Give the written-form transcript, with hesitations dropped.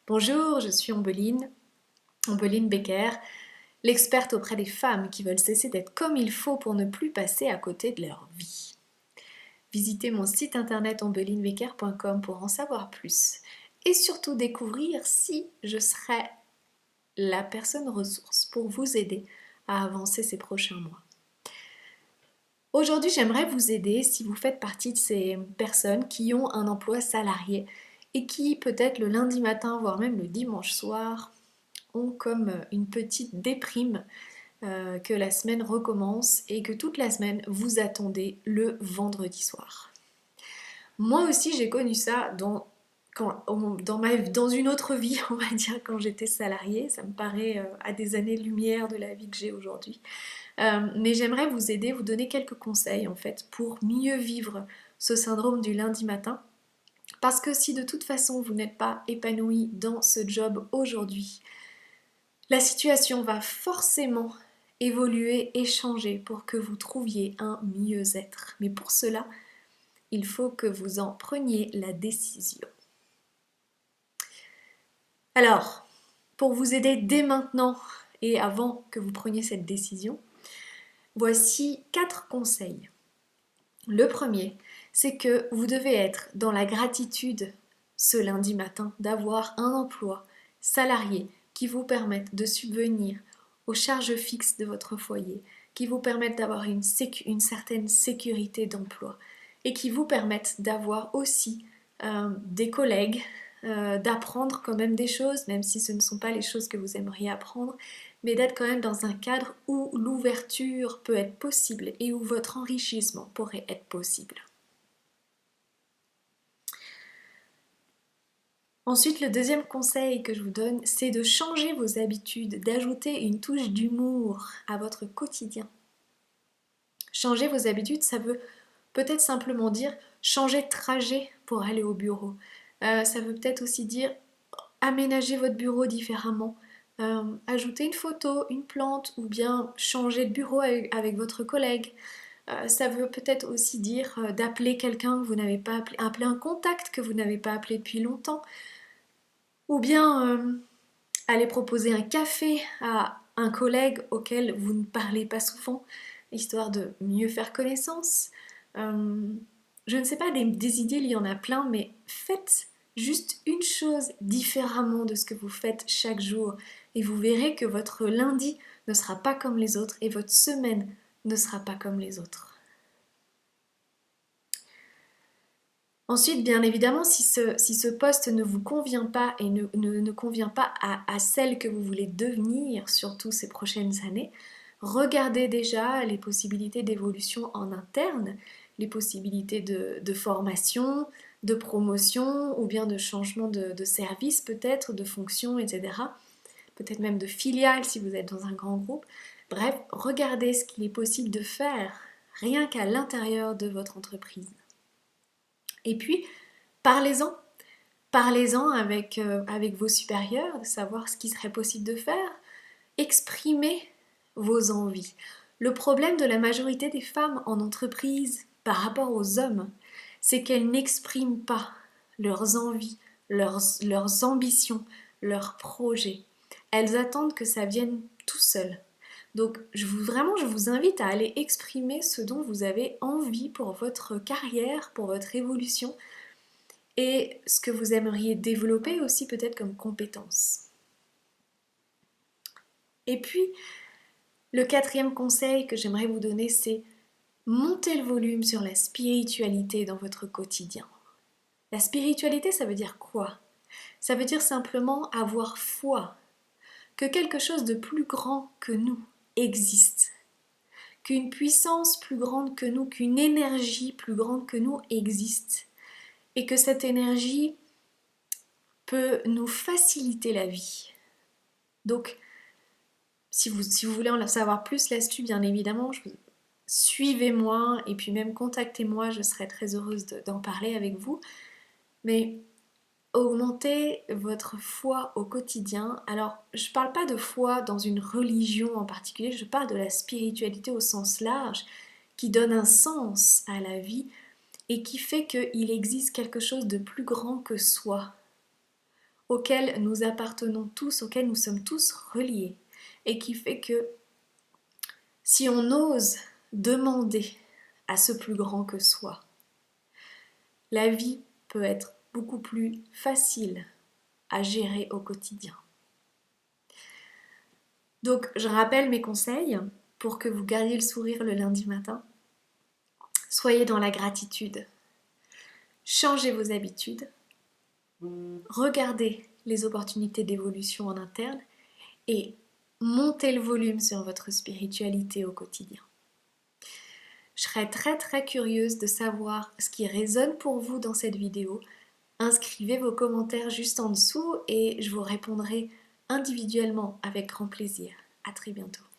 Bonjour, je suis Ombeline Becker, l'experte auprès des femmes qui veulent cesser d'être comme il faut pour ne plus passer à côté de leur vie. Visitez mon site internet ombelinebecker.com pour en savoir plus et surtout découvrir si je serai la personne ressource pour vous aider à avancer ces prochains mois. Aujourd'hui, j'aimerais vous aider si vous faites partie de ces personnes qui ont un emploi salarié et qui, peut-être le lundi matin, voire même le dimanche soir, ont comme une petite déprime que la semaine recommence et que toute la semaine vous attendez le vendredi soir. Moi aussi j'ai connu ça dans une autre vie, on va dire, quand j'étais salariée. Ça me paraît à des années-lumière de la vie que j'ai aujourd'hui. Mais j'aimerais vous aider, vous donner quelques conseils en fait pour mieux vivre ce syndrome du lundi matin. Parce que si de toute façon vous n'êtes pas épanoui dans ce job aujourd'hui, la situation va forcément évoluer et changer pour que vous trouviez un mieux-être. Mais pour cela, il faut que vous en preniez la décision. Alors, pour vous aider dès maintenant et avant que vous preniez cette décision, voici 4 conseils. Le premier, c'est que vous devez être dans la gratitude ce lundi matin d'avoir un emploi salarié qui vous permette de subvenir aux charges fixes de votre foyer, qui vous permettent d'avoir une certaine sécurité d'emploi et qui vous permettent d'avoir aussi des collègues, d'apprendre quand même des choses, même si ce ne sont pas les choses que vous aimeriez apprendre, mais d'être quand même dans un cadre où l'ouverture peut être possible et où votre enrichissement pourrait être possible. Ensuite, le deuxième conseil que je vous donne, c'est de changer vos habitudes, d'ajouter une touche d'humour à votre quotidien. Changer vos habitudes, ça veut peut-être simplement dire changer de trajet pour aller au bureau. Ça veut peut-être aussi dire aménager votre bureau différemment. Ajouter une photo, une plante ou bien changer de bureau avec votre collègue. Ça veut peut-être aussi dire d'appeler quelqu'un que vous n'avez pas appelé, appeler un contact que vous n'avez pas appelé depuis longtemps. Ou bien aller proposer un café à un collègue auquel vous ne parlez pas souvent, histoire de mieux faire connaissance. Je ne sais pas, des idées, il y en a plein, mais faites juste une chose différemment de ce que vous faites chaque jour et vous verrez que votre lundi ne sera pas comme les autres et votre semaine ne sera pas comme les autres. Ensuite, bien évidemment, si ce poste ne vous convient pas et ne convient pas à celle que vous voulez devenir, surtout ces prochaines années, regardez déjà les possibilités d'évolution en interne, les possibilités de formation, de promotion ou bien de changement de service peut-être, de fonction, etc. Peut-être même de filiale si vous êtes dans un grand groupe. Bref, regardez ce qu'il est possible de faire rien qu'à l'intérieur de votre entreprise. Et puis, parlez-en. Parlez-en avec vos supérieurs, de savoir ce qui serait possible de faire. Exprimez vos envies. Le problème de la majorité des femmes en entreprise par rapport aux hommes, c'est qu'elles n'expriment pas leurs envies, leurs ambitions, leurs projets. Elles attendent que ça vienne tout seul. Donc je vous invite à aller exprimer ce dont vous avez envie pour votre carrière, pour votre évolution et ce que vous aimeriez développer aussi peut-être comme compétence. Et puis, le quatrième conseil que j'aimerais vous donner, c'est monter le volume sur la spiritualité dans votre quotidien. La spiritualité, ça veut dire quoi? Ça veut dire simplement avoir foi, que quelque chose de plus grand que nous existe, qu'une puissance plus grande que nous, qu'une énergie plus grande que nous existe, et que cette énergie peut nous faciliter la vie. Donc, si vous voulez en savoir plus là-dessus, bien évidemment, suivez-moi et puis même contactez-moi, je serai très heureuse d'en parler avec vous. Mais augmentez votre foi au quotidien. Alors, je ne parle pas de foi dans une religion en particulier, je parle de la spiritualité au sens large, qui donne un sens à la vie et qui fait qu'il existe quelque chose de plus grand que soi. auquel nous appartenons tous, auquel nous sommes tous reliés, et qui fait que si on ose demander à ce plus grand que soi, la vie peut être beaucoup plus facile à gérer au quotidien. Donc, je rappelle mes conseils pour que vous gardiez le sourire le lundi matin. Soyez dans la gratitude. Changez vos habitudes. Regardez les opportunités d'évolution en interne et montez le volume sur votre spiritualité au quotidien. Je serais très curieuse de savoir ce qui résonne pour vous dans cette vidéo. Inscrivez vos commentaires juste en dessous et je vous répondrai individuellement avec grand plaisir. À très bientôt.